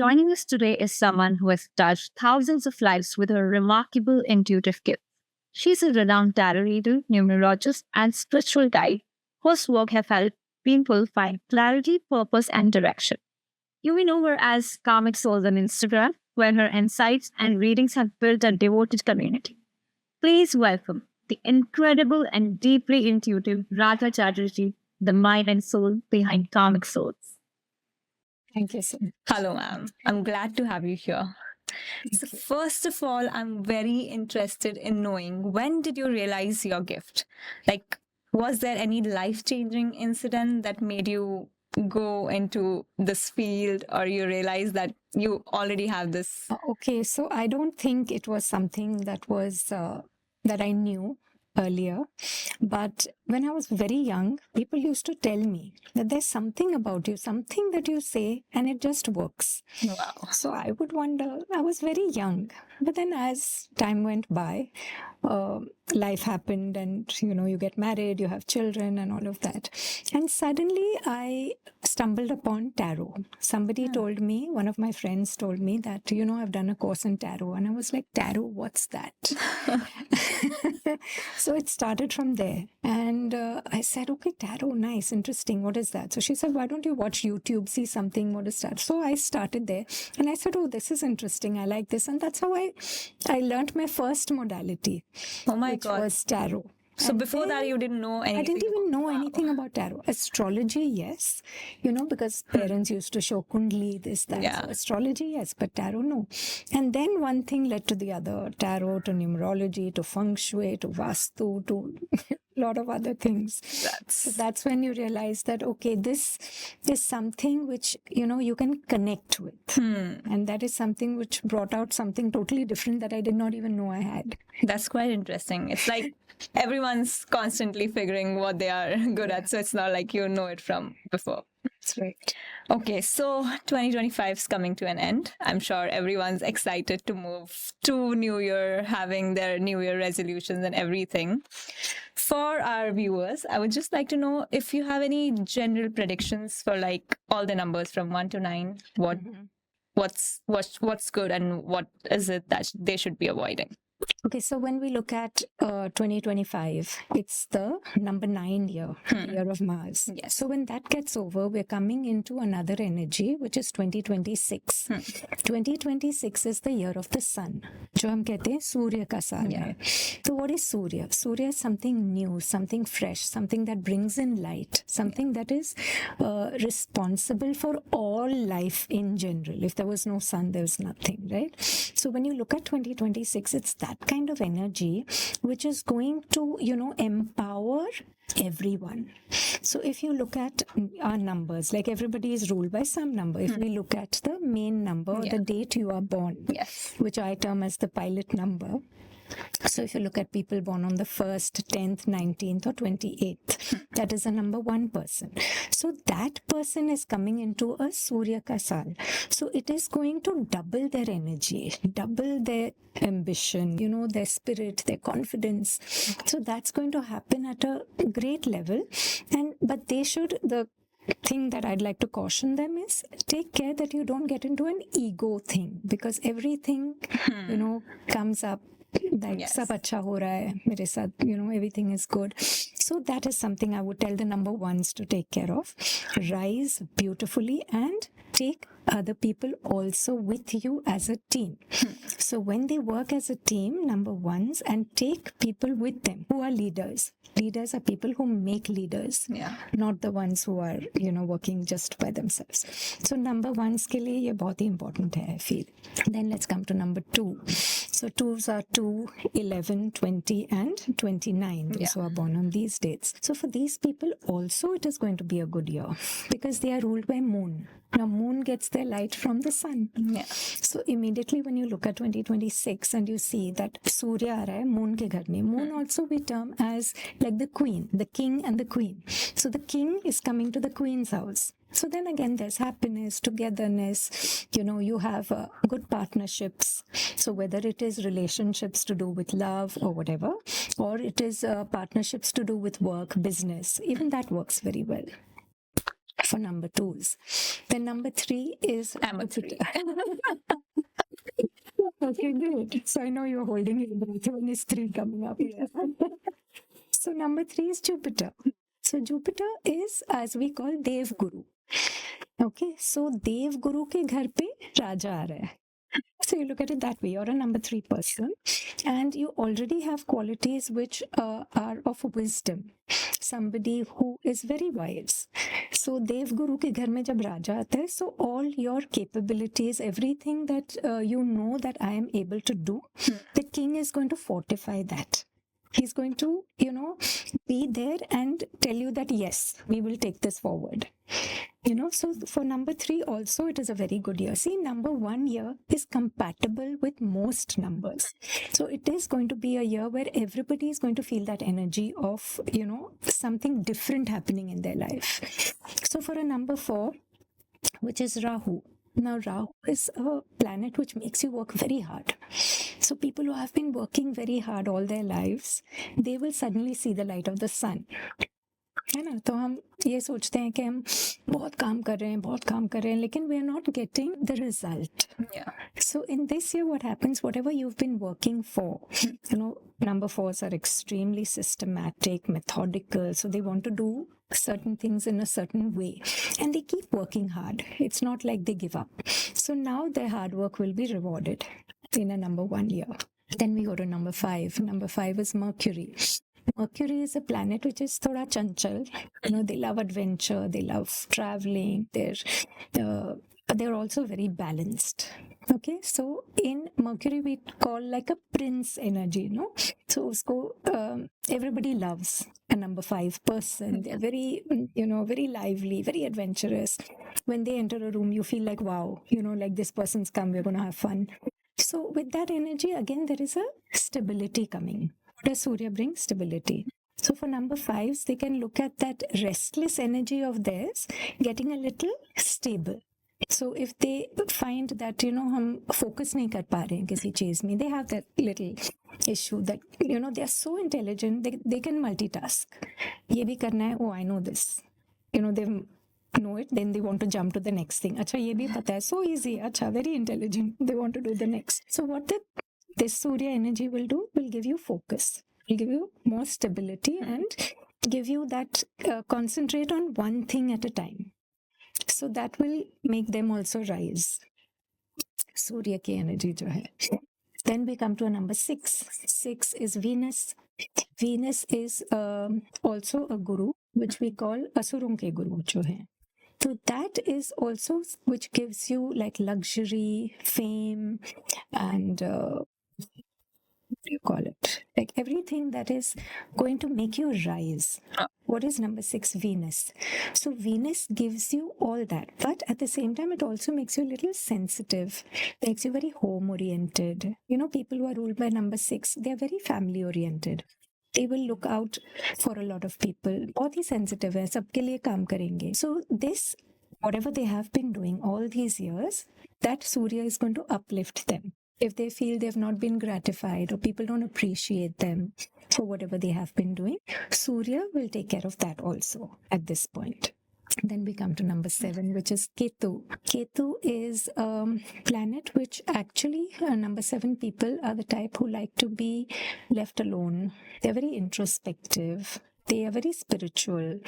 Joining us today is someone who has touched thousands of lives with her remarkable intuitive gift. She's a renowned tarot reader, numerologist, and spiritual guide whose work have helped people find clarity, purpose, and direction. You may know her as Karmic Souls on Instagram, where her insights and readings have built a devoted community. Please welcome the incredible and deeply intuitive Radha Chatterjee, the mind and soul behind Karmic Souls. Thank you so much. Hello, ma'am. I'm glad to have you here. So, first of all, I'm very interested in knowing, when did you realize your gift? Like, was there any life-changing incident that made you go into this field, or you realize that you already have this? Okay, so I don't think it was something that was that I knew earlier, but when I was very young, people used to tell me that there's something about you, something that you say, and it just works. Wow. So I would wonder, I was very young, but then as time went by, life happened, and you get married, you have children, and all of that. And suddenly I stumbled upon tarot. Somebody told me, one of my friends told me that, I've done a course in tarot. And I was like, tarot, what's that? So it started from there. And I said, okay, tarot, nice, interesting. What is that? So she said, why don't you watch YouTube, see something, what is that? So I started there and I said, oh, this is interesting. I like this. And that's how I learned my first modality. Oh my which God. was tarot. So And before that, then you didn't know anything? I didn't even know Wow. anything about tarot. Astrology, yes. Because parents used to show kundli, this, that. Yeah. So astrology, yes, but tarot, no. And then one thing led to the other. Tarot to numerology to feng shui to vastu to a lot of other things. So that's when you realize that, okay, this is something which, you can connect with. And that is something which brought out something totally different that I did not even know I had. That's quite interesting. It's like everyone's constantly figuring what they are good at. So it's not like you know it from before. That's right. Okay, so 2025 is coming to an end. I'm sure everyone's excited to move to New Year, having their New Year resolutions and everything. For our viewers, I would just like to know if you have any general predictions for like all the numbers from 1 to 9. What's good and what is it that they should be avoiding? Okay, so when we look at 2025, it's the number 9 year, year of Mars. Yes. So when that gets over, we're coming into another energy, which is 2026. 2026 is the year of the sun. जो हम कहते हैं सूर्य का साल है. So what is Surya? Surya is something new, something fresh, something that brings in light, something that is responsible for all life in general. If there was no sun, there was nothing, right? So when you look at 2026, it's that kind of energy which is going to, empower everyone. So if you look at our numbers, like everybody is ruled by some number. If we look at the main number, the date you are born, Yes. which I term as the pilot number. So if you look at people born on the 1st, 10th, 19th or 28th, that is a number 1 person. So that person is coming into a Surya Kasal. So it is going to double their energy, double their ambition, their spirit, their confidence. So that's going to happen at a great level. But they should, the thing that I'd like to caution them is take care that you don't get into an ego thing, because everything, comes up like सब अच्छा हो रहा है मेरे साथ, everything is good. So that is something I would tell the number 1s to take care of. Rise beautifully and take other people also with you as a team. So when they work as a team, number 1s, and take people with them who are leaders. Leaders are people who make leaders, not the ones who are, working just by themselves. So number 1s के लिए ये बहुत ही important है, I feel. Then let's come to number 2. So 2s are 2, 11, 20 and 29. Those who are born on these dates. So for these people also it is going to be a good year because they are ruled by moon. Now moon gets their light from the sun. So immediately when you look at 2026 and you see that Surya aa raha hai moon ke ghar mein. Moon also we term as like the queen, the king and the queen. So the king is coming to the queen's house. So then again, there's happiness, togetherness, you have good partnerships. So whether it is relationships to do with love or whatever, or it is partnerships to do with work, business, even that works very well. for number 2s. Then number 3 is I'm a 3. Okay, good. So I know you're holding your breath when is 3 coming up. So number 3 is Jupiter. So Jupiter is, as we call, Dev Guru. Okay, so Dev Guru ke ghar pe Raja aa raha hai. So you look at it that way. You're a number 3 person, and you already have qualities which are of wisdom. Somebody who is very wise. So Dev Guru ke ghar mein jab Raja aata hai, so all your capabilities, everything that you know that I am able to do, the king is going to fortify that. He's going to, be there and tell you that, yes, we will take this forward. So for number 3 also, it is a very good year. See, number 1 year is compatible with most numbers. So it is going to be a year where everybody is going to feel that energy of, something different happening in their life. So for a number 4, which is Rahu. Now, Rahu is a planet which makes you work very hard. So people who have been working very hard all their lives, they will suddenly see the light of the sun. है ना, तो हम ये सोचते हैं कि हम बहुत काम कर रहे हैं, लेकिन we are not getting the result. Yeah. So in this year, what happens, whatever you've been working for, number 4s are extremely systematic, methodical. So they want to do certain things in a certain way, and they keep working hard. It's not like they give up. So now their hard work will be rewarded in a number 1 year. Then we go to number 5. Number 5 is Mercury. Mercury is a planet which is thoda chanchal. They love adventure, they love traveling, they're also very balanced. Okay, so in Mercury we call like a prince energy, So everybody loves a number 5 person. They're very, very lively, very adventurous. When they enter a room, you feel like, wow, like this person's come, we're going to have fun. So with that energy, again, there is a stability coming. What does Surya bring? Stability. So for number 5s, they can look at that restless energy of theirs getting a little stable. So if they find that, हम focus नहीं कर पा रहे हैं किसी चीज में, they have that little issue that, they are so intelligent, they can multitask. ये भी करना है, oh, I know this. They know it, then they want to jump to the next thing. अच्छा, ये भी पता है, so easy. अच्छा, very intelligent. They want to do the next. So what this Surya energy will do, will give you focus, will give you more stability and give you that concentrate on one thing at a time. So that will make them also rise. Surya ki energy jo hai. Then we come to a number 6. 6 is Venus. Venus is also a guru, which we call Asurun ke guru jo hai. So that is also which gives you like luxury, fame, and what do you call it? Like everything that is going to make you rise. What is number 6? Venus. So Venus gives you all that, but at the same time, it also makes you a little sensitive, makes you very home-oriented. People who are ruled by number 6, they are very family-oriented. They will look out for a lot of people. बहुत ही sensitive है, सबके लिए काम करेंगे. So this, whatever they have been doing all these years, that Surya is going to uplift them. If they feel they've not been gratified or people don't appreciate them for whatever they have been doing, Surya will take care of that also at this point. Then we come to number 7, which is Ketu. Ketu is a planet which actually, number 7 people are the type who like to be left alone. They're very introspective. They are very spiritual.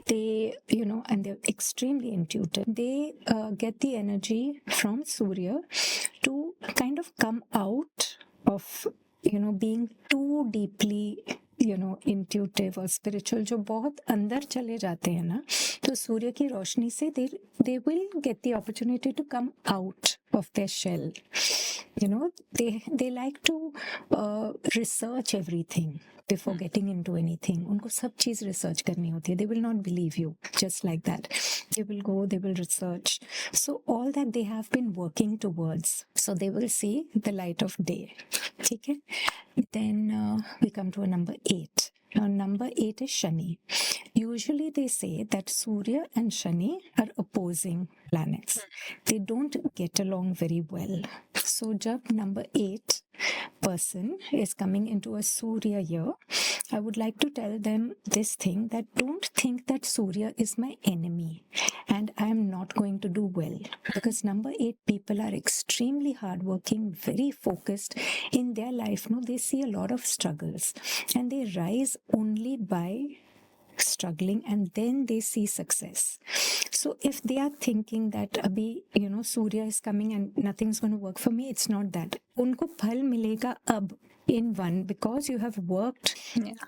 They, and they're extremely intuitive. They get the energy from Surya to kind of come out of, being too deeply, intuitive or spiritual. जो बहुत अंदर चले जाते हैं ना, तो सूर्य की रोशनी से they will get the opportunity to come out of their shell. They like to research everything before getting into anything. उनको सब चीज research करनी होती है. They will not believe you just like that. They will go, they will research. So all that they have been working towards. So they will see the light of day. Okay? Then we come to a number 8. Now number 8 is Shani. Usually they say that Surya and Shani are opposing planets. They don't get along very well. So jab number 8 person is coming into a Surya year, I would like to tell them this thing, that don't think that Surya is my enemy and I am not going to do well, because number 8 people are extremely hardworking, very focused in their life. No, they see a lot of struggles and they rise only by struggling and then they see success. So if they are thinking that abhi, Surya is coming and nothing's going to work for me, it's not that. Unko phal milega ab in one, because you have worked,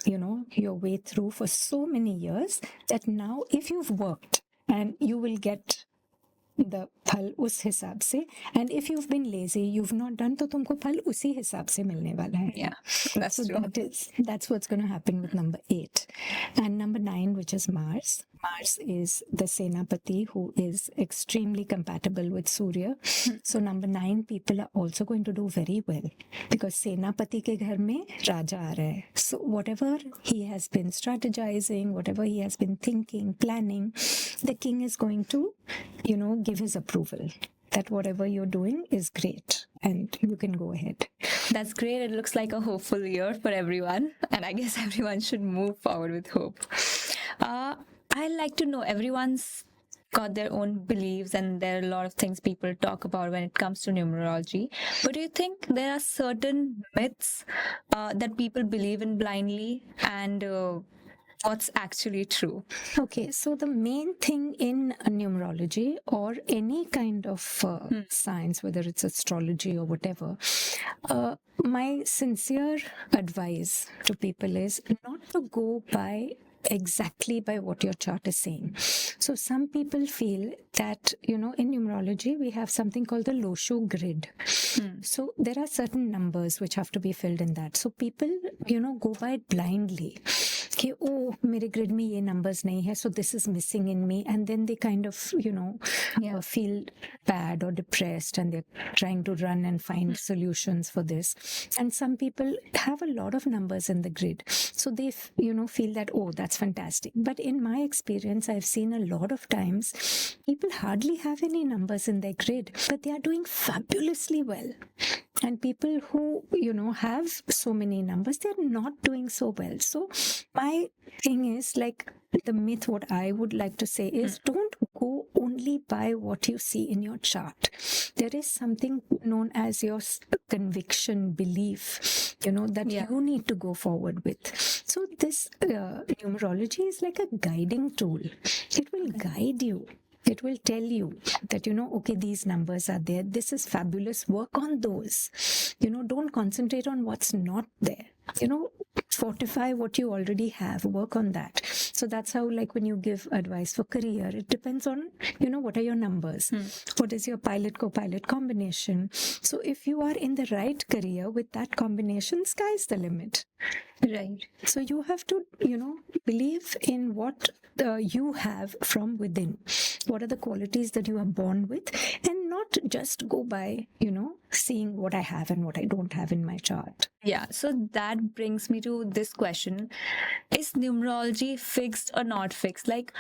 your way through for so many years, that now if you've worked and you will get the phal us hisab se, and if you've been lazy, you've not done, to tumko phal usi hisab se milne wala hai. Yeah, that's So true. that's what's going to happen with number 8. And number 9, which is Mars. Mars is the Senapati, who is extremely compatible with Surya. So number 9 people are also going to do very well, because Senapati ke ghar mein Raja aa raha hai. So whatever he has been strategizing, whatever he has been thinking, planning, the king is going to, give his approval that whatever you're doing is great and you can go ahead. That's great. It looks like a hopeful year for everyone, and I guess everyone should move forward with hope. I like to know, everyone's got their own beliefs and there are a lot of things people talk about when it comes to numerology. But do you think there are certain myths that people believe in blindly, and what's actually true? Okay, so the main thing in numerology or any kind of science, whether it's astrology or whatever, my sincere advice to people is not to go exactly by what your chart is saying. So some people feel that, in numerology, we have something called the Loshu grid. So there are certain numbers which have to be filled in that. So people, go by it blindly. Okay, oh, mere grid mein ye numbers nahi hai, so this is missing in me. And then they kind of, feel bad or depressed, and they're trying to run and find solutions for this. And some people have a lot of numbers in the grid. So they, feel that, oh, that's fantastic. But in my experience, I've seen a lot of times people hardly have any numbers in their grid, but they are doing fabulously well. And people who, have so many numbers, they're not doing so well. So my thing is, like, the myth, what I would like to say is, don't go only by what you see in your chart. There is something known as your conviction, belief, that you need to go forward with. So this numerology is like a guiding tool. It will guide you. It will tell you that, okay, these numbers are there. This is fabulous. Work on those. Don't concentrate on what's not there. Fortify what you already have. Work on that. So that's how, like, when you give advice for career, it depends on, what are your numbers? What is your pilot co-pilot combination? So if you are in the right career with that combination, sky's the limit. Right. So you have to, believe in what you have from within. What are the qualities that you are born with, and not just go by, seeing what I have and what I don't have in my chart. Yeah, so that brings me to this question. Is numerology fixed or not fixed? Like,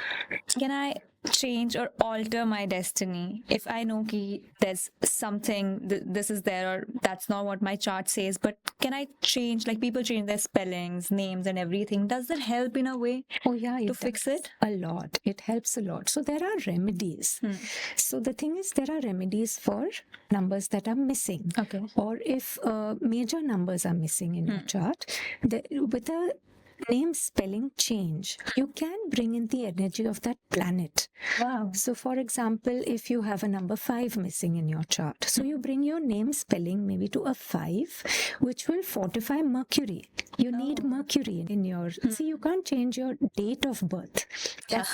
can I change or alter my destiny if I know ki there's something, this is there, or that's not what my chart says, but can I change, like people change their spellings, names and everything? Does that help in a way Oh yeah, to fix does it? a lot. It helps a lot. So there are remedies. So the thing is, there are remedies for numbers that are missing. Okay. Or if major numbers are missing in your chart, with a name spelling change, you can bring in the energy of that planet. Wow. So for example, if you have a number 5 missing in your chart, so you bring your name spelling maybe to a 5, which will fortify Mercury. You need Mercury in your, see, you can't change your date of birth.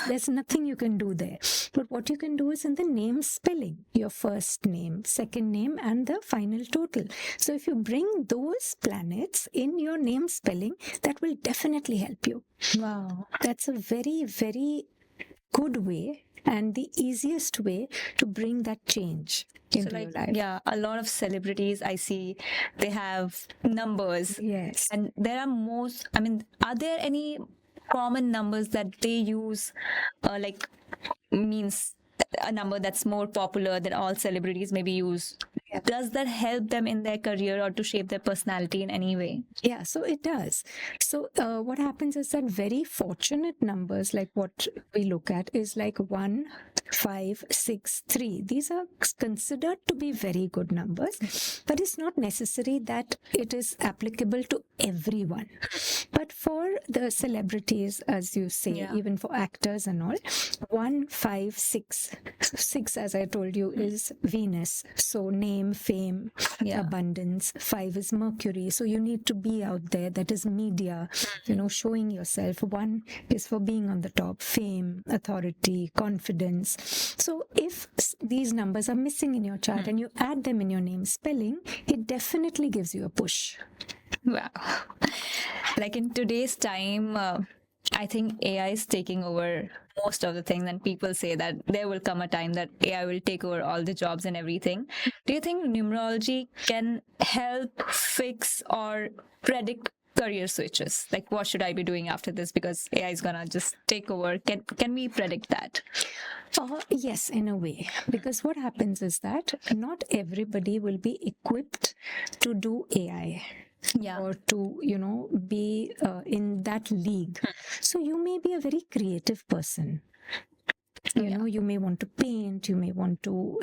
There's nothing you can do there. But what you can do is in the name spelling, your first name, second name, and the final total. So if you bring those planets in your name spelling, that will definitely help you. Wow. That's a very, very good way and the easiest way to bring that change into your life. Yeah, a lot of celebrities I see, they have numbers. Yes. And there are are there any common numbers that they use, means a number that's more popular that all celebrities maybe use. Yeah. Does that help them in their career or to shape their personality in any way? Yeah, so it does. So what happens is that very fortunate numbers, like what we look at, is like 1, 5, 6, 3. These are considered to be very good numbers, but it's not necessary that it is applicable to everyone. But for the celebrities, as you say, Yeah. even for actors and all, 1, 5, 6. 6, as I told you, is Venus. So name, fame, Yeah. abundance. 5 is Mercury. So you need to be out there. That is media, showing yourself. 1 is for being on the top, fame, authority, confidence. So if these numbers are missing in your chart and you add them in your name spelling, it definitely gives you a push. Wow. Like in today's time, I think AI is taking over most of the things, and people say that there will come a time that AI will take over all the jobs and everything. Do you think numerology can help fix or predict career switches? Like, what should I be doing after this because AI is gonna just take over? Can we predict that? Yes, in a way, because what happens is that not everybody will be equipped to do AI. Yeah. Or to be in that league. So you may be a very creative person. You may want to paint, you may want to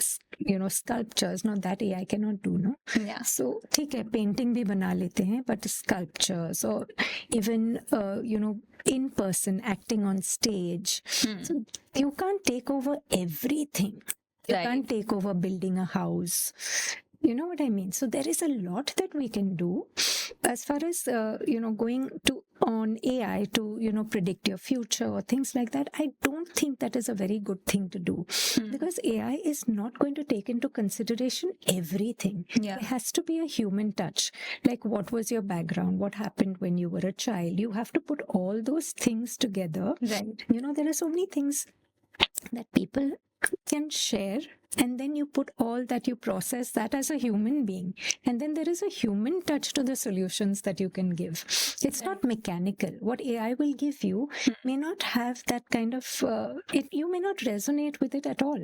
sculptures. No, that AI cannot do, no. Yeah. So ठीक है, painting भी बना लेते हैं, but sculptures or even in person acting on stage. So you can't take over everything. You Right. can't take over building a house. You know what I mean? So there is a lot that we can do as far as going to on AI to predict your future or things like that. I don't think that is a very good thing to do because AI is not going to take into consideration everything. Yeah. There has to be a human touch. Like, what was your background? What happened when you were a child? You have to put all those things together. Right. There are so many things that people can share, and then you put all that, you process that as a human being, and then there is a human touch to the solutions that you can give. It's not mechanical. What AI will give you may not have that kind of you may not resonate with it at all.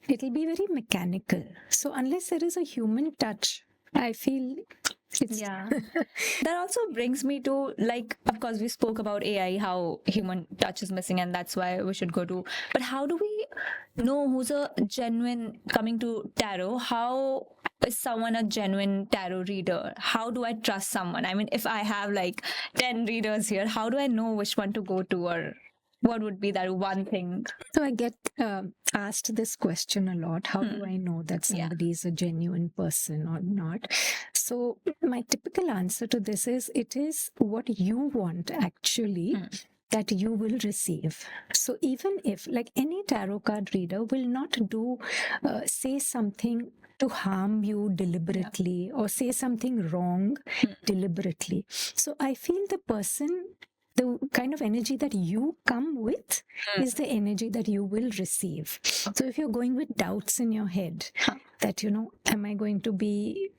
It'll be very mechanical. So unless there is a human touch, I feel it's Yeah. That also brings me to, like, of course, we spoke about AI, how human touch is missing, and that's why we should go to. But how do we know who's a genuine, coming to tarot? How is someone a genuine tarot reader? How do I trust someone? I mean, if I have like 10 readers here, how do I know which one to go to, or what would be that one thing? So I get asked this question a lot. How do I know that somebody is a genuine person or not? So my typical answer to this is, it is what you want actually that you will receive. So even if, like, any tarot card reader will not say something to harm you deliberately or say something wrong deliberately. So I feel the kind of energy that you come with is the energy that you will receive. So if you're going with doubts in your head that, am I going to be,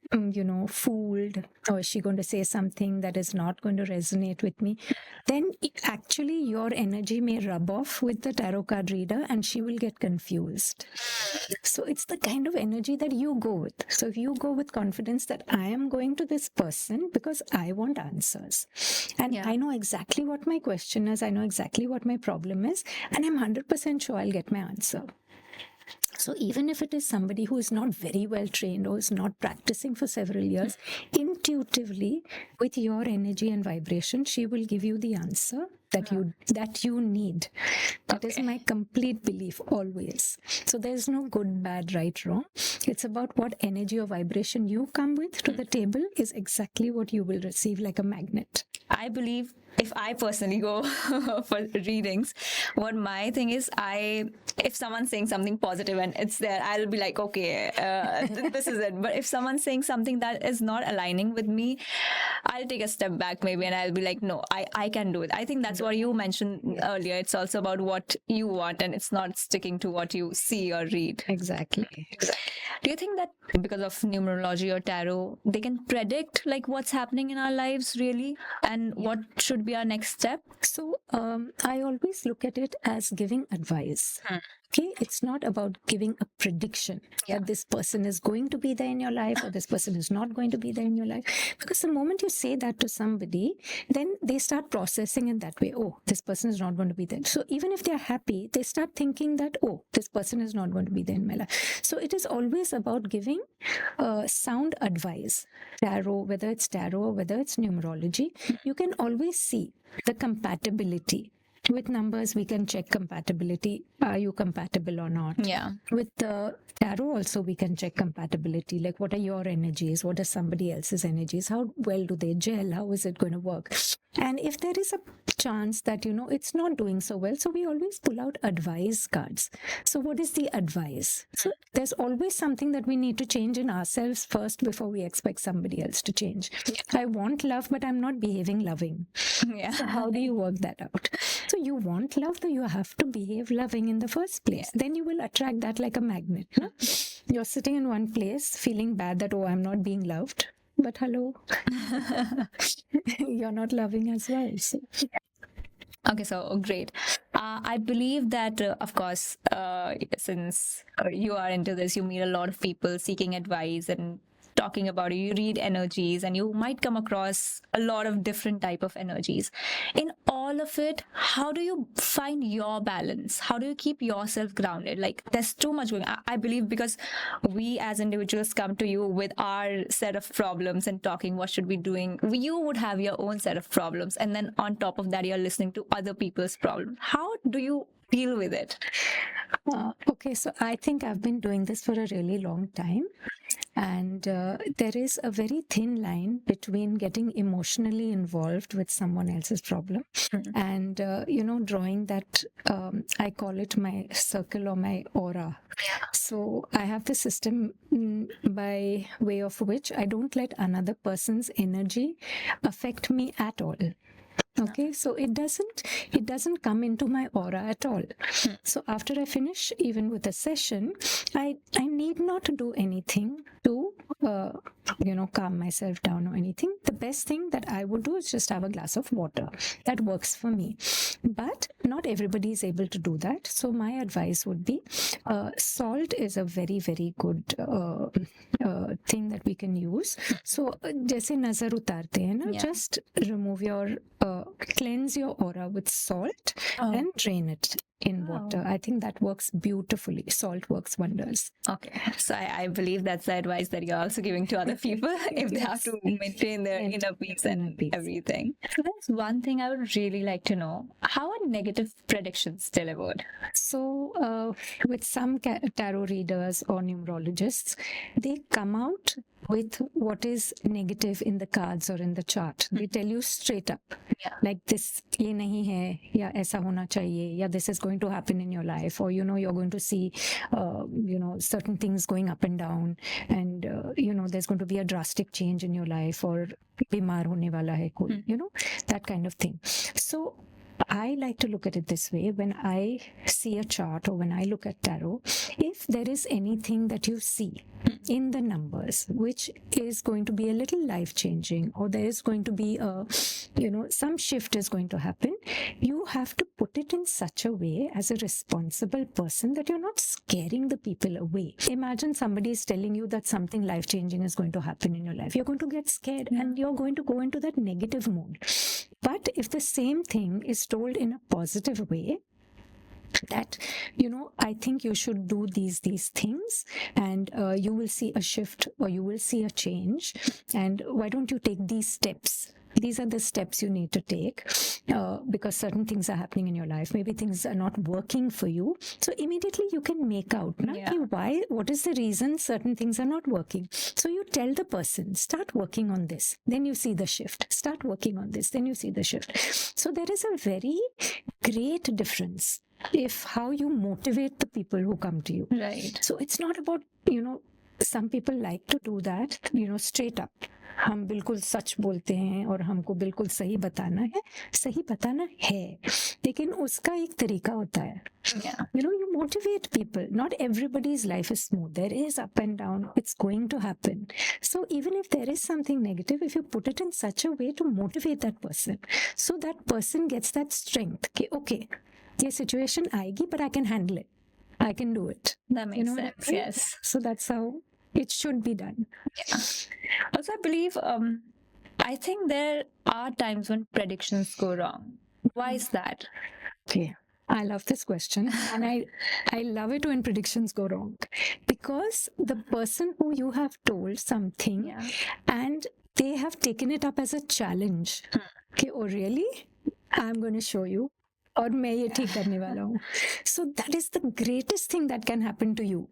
fooled, or is she going to say something that is not going to resonate with me, then actually your energy may rub off with the tarot card reader and she will get confused. So it's the kind of energy that you go with. So if you go with confidence that I am going to this person because I want answers, and I know exactly what my question is, I know exactly what my problem is, and I'm 100% sure I'll get my answer. So even if it is somebody who is not very well trained or is not practicing for several years, intuitively, with your energy and vibration, she will give you the answer that you need. That is my complete belief always. So there's no good, bad, right, wrong. It's about what energy or vibration you come with to the table is exactly what you will receive, like a magnet. I believe, if I personally go for readings, what my thing is, if someone's saying something positive and it's there, I'll be like, okay, this is it. But if someone's saying something that is not aligning with me, I'll take a step back maybe, and I'll be like, no, I can do it. I think that's what you mentioned earlier. It's also about what you want, and it's not sticking to what you see or read. Exactly. Do you think that because of numerology or tarot, they can predict like what's happening in our lives really, and what should be our next step? So I always look at it as giving advice. Okay, it's not about giving a prediction that this person is going to be there in your life or this person is not going to be there in your life. Because the moment you say that to somebody, then they start processing in that way. Oh, this person is not going to be there. So even if they're happy, they start thinking that, oh, this person is not going to be there in my life. So it is always about giving sound advice. Tarot, whether it's tarot or whether it's numerology, you can always see the compatibility. With numbers, we can check compatibility. Are you compatible or not? Yeah. With the tarot also, we can check compatibility. Like, what are your energies? What are somebody else's energies? How well do they gel? How is it going to work? And if there is a chance that, it's not doing so well, so we always pull out advice cards. So what is the advice? So there's always something that we need to change in ourselves first before we expect somebody else to change. I want love, but I'm not behaving loving. Yeah. So how do you work that out? So you want love, though you have to behave loving in the first place. Then you will attract that like a magnet. No? You're sitting in one place feeling bad that, oh, I'm not being loved. But hello, you're not loving as well. So. Okay, so great. I believe that, of course, since you are into this, you meet a lot of people seeking advice and talking about it. You read energies and you might come across a lot of different type of energies. In all of it, how do you find your balance? How do you keep yourself grounded? Like, there's too much going on. I believe because we as individuals come to you with our set of problems and talking what should we doing, you would have your own set of problems, and then on top of that you're listening to other people's problems. How do you deal with it? Okay, so I think I've been doing this for a really long time. And there is a very thin line between getting emotionally involved with someone else's problem and, drawing that, I call it my circle or my aura. So I have the system by way of which I don't let another person's energy affect me at all. Okay, so it doesn't come into my aura at all. So after I finish even with a session, I need not to do anything to calm myself down or anything. The best thing that I would do is just have a glass of water. That works for me. But not everybody is able to do that. So my advice would be salt is a very, very good thing that we can use. So जैसे नजर उतारते हैं ना, just remove your cleanse your aura with salt and drain it in water. I think that works beautifully. Salt works wonders. Okay, so I believe that's the advice that you're also giving to other people if they have to maintain their inner peace and everything. So that's one thing I would really like to know. How are negative predictions delivered? So with some tarot readers or numerologists, they come out with what is negative in the cards or in the chart. They tell you straight up, like this, ye nahi hai, ya aisa hona chahiye, ya this is going to happen in your life, or you're going to see, certain things going up and down, and there's going to be a drastic change in your life, or bimar hone wala hai koi, that kind of thing. So I like to look at it this way. When I see a chart or when I look at tarot, if there is anything that you see in the numbers which is going to be a little life-changing, or there is going to be some shift is going to happen, you have to put it in such a way as a responsible person that you're not scaring the people away. Imagine somebody is telling you that something life-changing is going to happen in your life. You're going to get scared and you're going to go into that negative mode. But if the same thing is told in a positive way, that I think you should do these things, and you will see a shift or you will see a change, and why don't you take these steps? These are the steps you need to take because certain things are happening in your life. Maybe things are not working for you. So immediately you can make out what is the reason certain things are not working. So you tell the person, start working on this. Then you see the shift. Start working on this. Then you see the shift. So there is a very great difference if how you motivate the people who come to you. Right. So it's not about, some people like to do that, straight up. हम बिल्कुल सच बोलते हैं और हमको बिल्कुल सही बताना है, लेकिन उसका एक तरीका होता है. You motivate people. Not everybody's life is smooth. There is up and down. It's going to happen. So even if there is something negative, if you put it in such a way to motivate that person, so that person gets that strength. Okay, ये situation आएगी, but I can handle it. I can do it. That makes what I sense. mean? Yes. So that's how it should be done. Also, I believe, I think there are times when predictions go wrong. Why is that? Okay. I love this question, and I love it when predictions go wrong, because the person who you have told something Yeah. and they have taken it up as a challenge. Okay, oh really? I'm going to show you. और मैं ये ठीक करने वाला हूँ. So that is the greatest thing that can happen to you.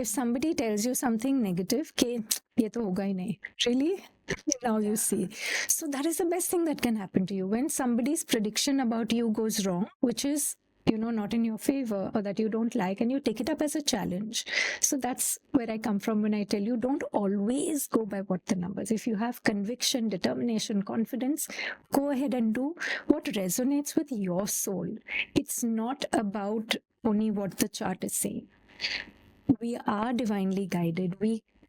If somebody tells you something negative, कि ये तो होगा ही नहीं. Really? Now you see. So that is the best thing that can happen to you. When somebody's prediction about you goes wrong, which is not in your favor, or that you don't like, and you take it up as a challenge. So that's where I come from when I tell you, don't always go by what the numbers. If you have conviction, determination, confidence, go ahead and do what resonates with your soul. It's not about only what the chart is saying. We are divinely guided.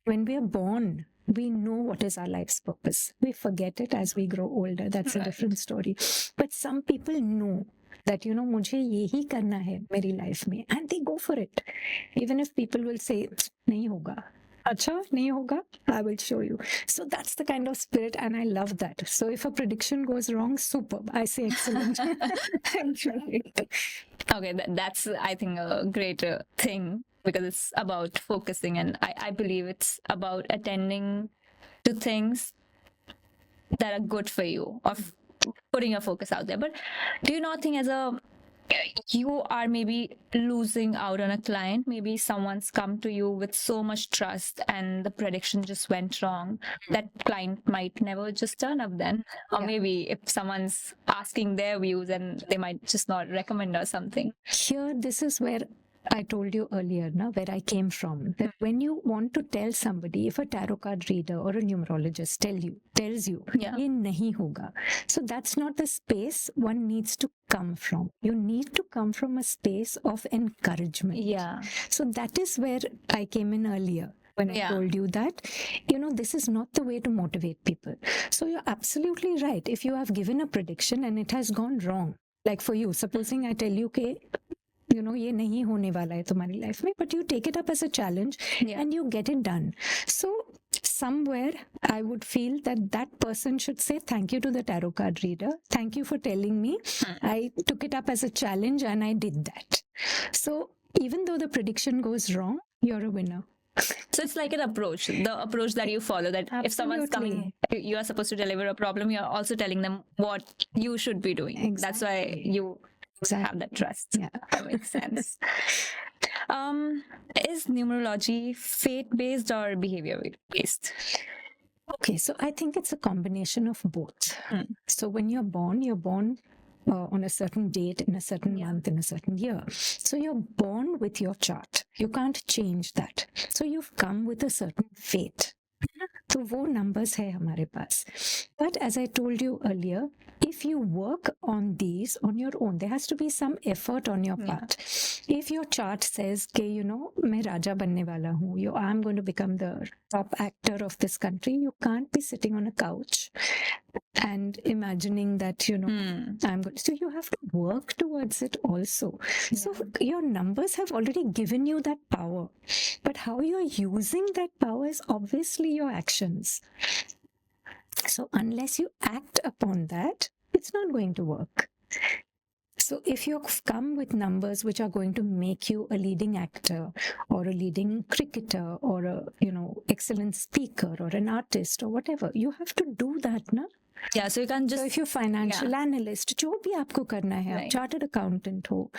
When we are born, we know what is our life's purpose. We forget it as we grow older. That's a different story. But some people know that, मुझे यही करना है मेरी life में, and they go for it. Even if people will say, नहीं होगा. अच्छा, नहीं होगा, I will show you. So that's the kind of spirit, and I love that. So if a prediction goes wrong, superb. I say excellent. Okay, that's, I think, a great thing, because it's about focusing, and I believe it's about attending to things that are good for you, of putting your focus out there. But do you not think you are maybe losing out on a client? Maybe someone's come to you with so much trust and the prediction just went wrong. That client might never just turn up then. Or maybe if someone's asking their views, and they might just not recommend or something. Here, this is where I told you earlier, where I came from, that when you want to tell somebody, if a tarot card reader or a numerologist tells you, ye nahi hoga. So that's not the space one needs to come from. You need to come from a space of encouragement. Yeah. So that is where I came in earlier. When I told you that, this is not the way to motivate people. So you're absolutely right. If you have given a prediction and it has gone wrong, like for you, supposing I tell you, okay, ये नहीं होने वाला है तुम्हारी life में, but you take it up as a challenge and you get it done. So somewhere I would feel that person should say thank you to the tarot card reader. Thank you for telling me. I took it up as a challenge and I did that. So even though the prediction goes wrong, you're a winner. So it's like an approach, the approach that you follow, that if someone's coming, you are supposed to deliver a problem, you're also telling them what you should be doing. Exactly. That's why you have that trust. Yeah. That makes sense. Is numerology fate-based or behavior-based? Okay, so I think it's a combination of both. So when you're born on a certain date, in a certain month, in a certain year. So you're born with your chart. You can't change that. So you've come with a certain fate. तो वो numbers है हमारे पास. But as I told you earlier, if you work on these on your own, there has to be some effort on your part. If your chart says कि मैं राजा बनने वाला हूँ, I'm going to become the top actor of this country, you can't be sitting on a couch and imagining that I'm good. So you have to work towards it also. So your numbers have already given you that power, but how you're using that power is obviously your actions. So unless you act upon that, it's not going to work. So if you've come with numbers which are going to make you a leading actor or a leading cricketer or a excellent speaker or an artist or whatever, you have to do that, na? Yeah, so you can just... So if you're financial analyst, जो भी आपको करना है, आप chartered accountant हो,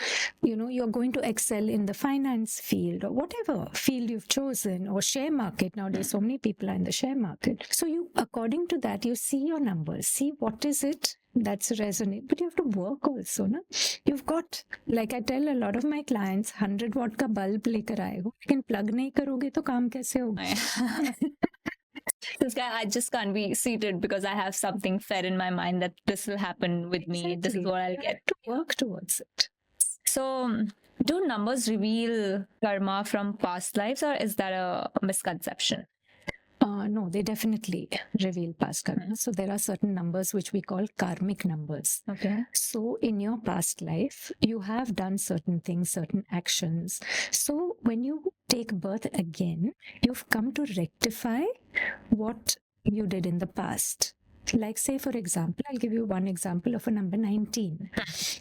you're going to excel in the finance field or whatever field you've chosen, or share market. Nowadays, so many people are in the share market. So you, according to that, you see your numbers, see what is it that's resonate. But you have to work also, na? You've got, like I tell a lot of my clients, 100 watt का bulb लेकर आए हो, लेकिन plug नहीं करोगे तो काम कैसे होगा? This guy, I just can't be seated because I have something fed in my mind that this will happen with me. This is what I'll get. To work towards it. So, do numbers reveal karma from past lives, or is that a misconception? No, they definitely reveal past karma. So there are certain numbers which we call karmic numbers. Okay. So in your past life, you have done certain things, certain actions. So when you take birth again, you've come to rectify what you did in the past. Like, say, for example, I'll give you one example of a number 19.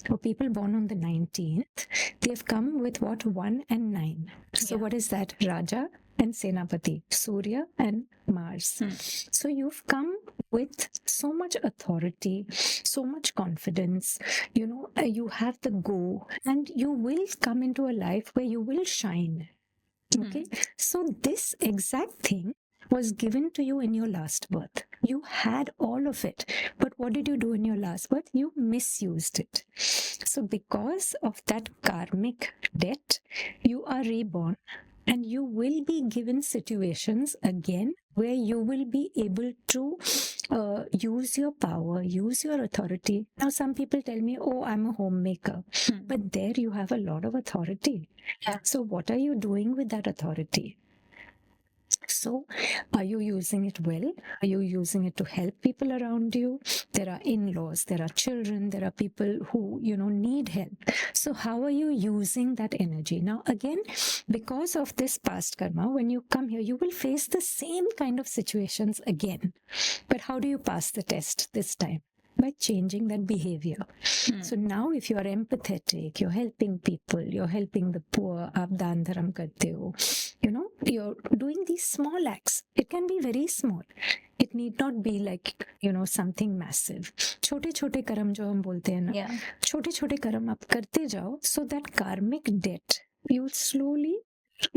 For people born on the 19th, they've come with what? 1 and 9. So, Yeah. what is that? Raja and Senapati, Surya and Mars. So, you've come with so much authority, so much confidence. You have the go, and you will come into a life where you will shine. Okay. So, this exact thing was given to you in your last birth. You had all of it. But what did you do in your last birth? You misused it. So, because of that karmic debt, you are reborn and you will be given situations again where you will be able to use your power, use your authority. Now, some people tell me, oh, I'm a homemaker. But there you have a lot of authority. Yeah. So, what are you doing with that authority? So, are you using it well? Are you using it to help people around you? There are in-laws, there are children, there are people who, need help. So, how are you using that energy? Now, again, because of this past karma, when you come here, you will face the same kind of situations again. But how do you pass the test this time? By changing that behavior. So now if you are empathetic, you're helping people, you're helping the poor, aap daan dharam karte ho, you're doing these small acts. It can be very small. It need not be like, something massive. छोटे छोटे कर्म जो हम बोलते हैं ना, Yeah. छोटे छोटे कर्म आप करते जाओ, so that karmic debt, you'll slowly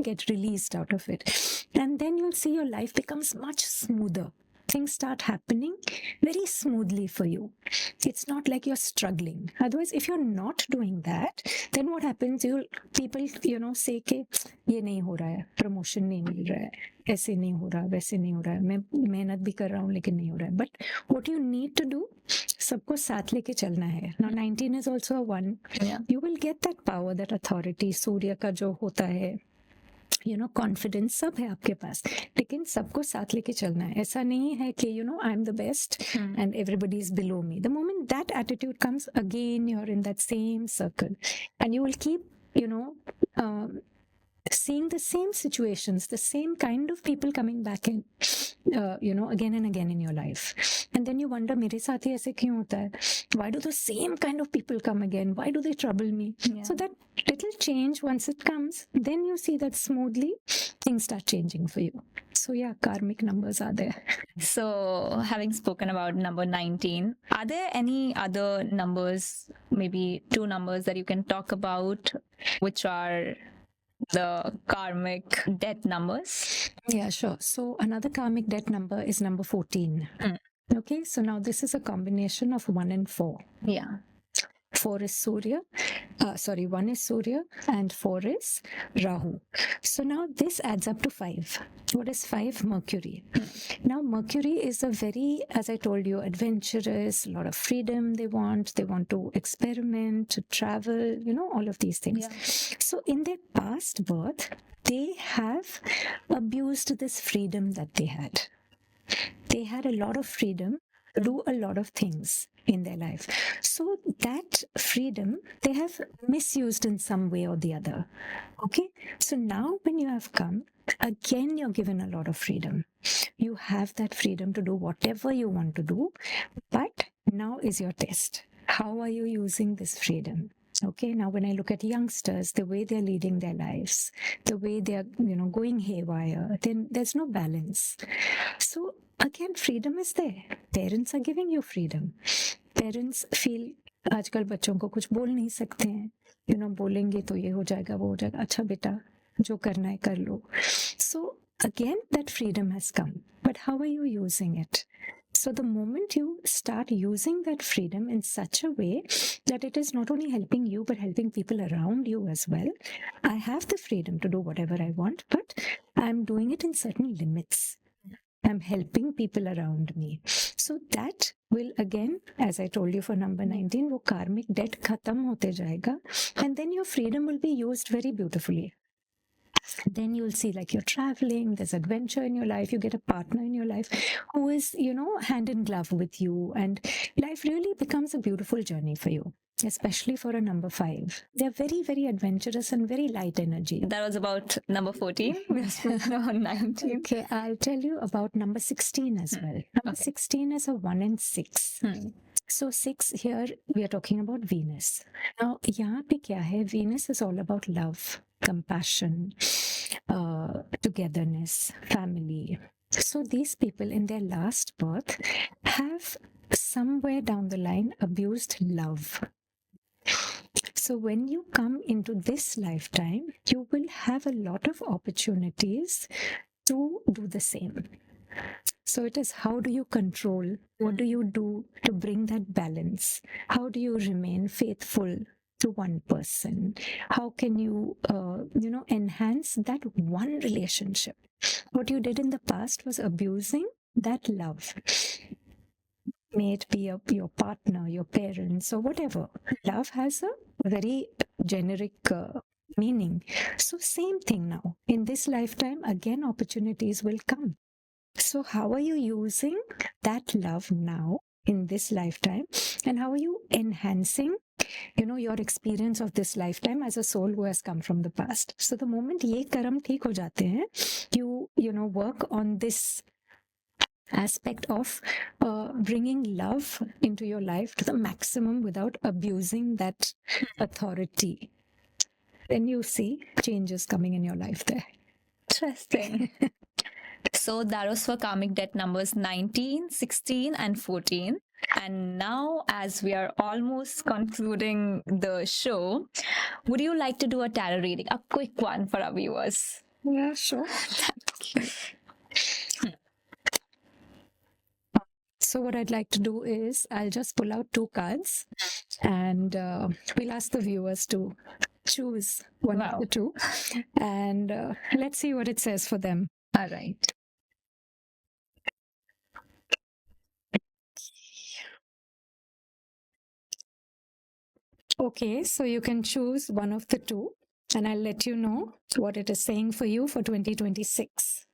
get released out of it. And then you'll see your life becomes much smoother. Things start happening very smoothly for you. It's not like you're struggling. Otherwise, if you're not doing that, then what happens? People, say कि ये नहीं हो रहा है, promotion नहीं मिल रहा है, ऐसे नहीं हो रहा, वैसे नहीं हो रहा है, मैं मेहनत भी कर रहा हूँ लेकिन नहीं हो रहा है. But what you need to do, सबको साथ लेके चलना है. Now 19 is also a 1. Yeah. You will get that power, that authority. सूर्य का जो होता है, कॉन्फिडेंस सब है आपके पास, लेकिन सबको साथ लेके चलना है. ऐसा नहीं है कि I am the best and everybody is below me. The moment that attitude comes, again you are in that same circle and you will keep seeing the same situations, the same kind of people coming back in, again and again in your life. And then you wonder, मेरे साथ ही ऐसे क्यों होता है? Why do the same kind of people come again? Why do they trouble me? Yeah. So that little change, once it comes, then you see that smoothly things start changing for you. So yeah, karmic numbers are there. So, having spoken about number 19, are there any other numbers, maybe 2 numbers that you can talk about, which are the karmic debt numbers? Yeah, sure. So another karmic debt number is number 14. Okay, so now this is a combination of 1 and 4. Yeah. 4 is Surya, 1 is Surya and 4 is Rahu. So now this adds up to 5. What is 5? Mercury. Now Mercury is a very, as I told you, adventurous, a lot of freedom they want to experiment, to travel, all of these things. Yeah. So in their past birth, they have abused this freedom that they had. They had a lot of freedom to do a lot of things in their life. So that freedom they have misused in some way or the other. Okay. So now when you have come, again, you're given a lot of freedom. You have that freedom to do whatever you want to do. But now is your test. How are you using this freedom? Okay, now when I look at youngsters, the way they're leading their lives, the way they're, going haywire, then there's no balance. So again, freedom is there. Parents are giving you freedom. Parents feel, आजकल बच्चों को कुछ बोल नहीं सकते हैं, बोलेंगे तो ये हो जाएगा, वो हो जाएगा, अच्छा बेटा, जो करना है कर लो. So again, that freedom has come. But how are you using it? So the moment you start using that freedom in such a way that it is not only helping you, but helping people around you as well. I have the freedom to do whatever I want, but I'm doing it in certain limits. I'm helping people around me. So that will again, as I told you for number 19, wo karmic debt khatam hote jayega. And then your freedom will be used very beautifully. Then you'll see like you're traveling, there's adventure in your life, you get a partner in your life who is, hand in glove with you, and life really becomes a beautiful journey for you, especially for a number 5. They're very, very adventurous and very light energy. That was about number 14. We have spoken about 19. Okay, I'll tell you about number 16 as well. Number 16 is a 1 and 6. So 6 here, we are talking about Venus. Now, यहाँ पे क्या है? Venus is all about love, compassion, togetherness, family. So these people in their last birth have somewhere down the line abused love. So when you come into this lifetime, you will have a lot of opportunities to do the same. So it is, how do you control? What do you do to bring that balance? How do you remain faithful to one person? How can you, enhance that one relationship? What you did in the past was abusing that love. May it be your partner, your parents, or whatever. Love has a very generic meaning. So same thing now. In this lifetime, again, opportunities will come. So how are you using that love now in this lifetime? And how are you enhancing, your experience of this lifetime as a soul who has come from the past? So the moment ye karam theek ho jate hain, you work on this aspect of bringing love into your life to the maximum without abusing that authority. Then you see changes coming in your life there. Interesting. So that was for karmic debt numbers 19, 16, and 14. And now, as we are almost concluding the show, would you like to do a tarot reading? A quick one for our viewers. Yeah, sure. So what I'd like to do is I'll just pull out 2 cards and we'll ask the viewers to choose one of the 2. And let's see what it says for them. All right. Okay, so you can choose one of the 2 and I'll let you know what it is saying for you for 2026.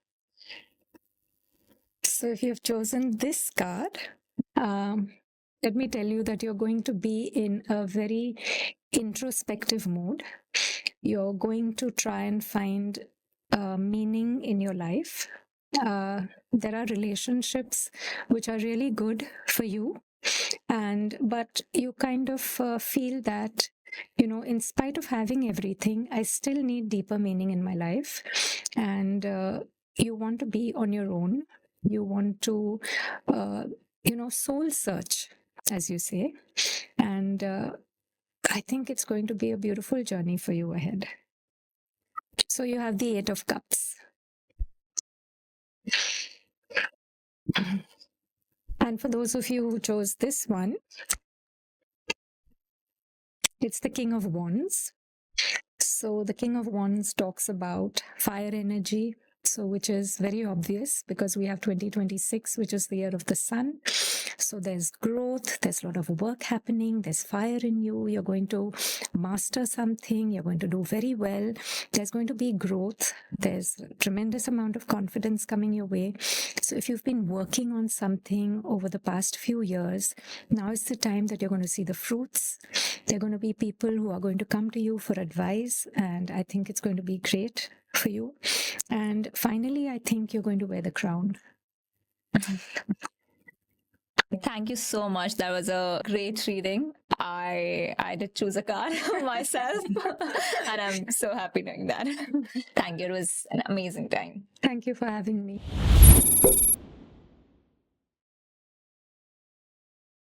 So if you've chosen this card, let me tell you that you're going to be in a very introspective mode. You're going to try and find meaning in your life. There are relationships which are really good for you, but you kind of feel that, in spite of having everything, I still need deeper meaning in my life. And you want to be on your own. You want to, soul search, as you say. And I think it's going to be a beautiful journey for you ahead. So you have the 8 of Cups. And for those of you who chose this one, it's the King of Wands. So the King of Wands talks about fire energy, which is very obvious because we have 2026, which is the year of the sun. So there's growth, there's a lot of work happening, there's fire in you, you're going to master something, you're going to do very well, there's going to be growth, there's a tremendous amount of confidence coming your way. So if you've been working on something over the past few years, now is the time that you're going to see the fruits. There are going to be people who are going to come to you for advice, and I think it's going to be great for you. And finally, I think you're going to wear the crown. Thank you so much. That was a great reading. I did choose a card myself and I'm so happy doing that. Thank you. It was an amazing time. Thank you for having me.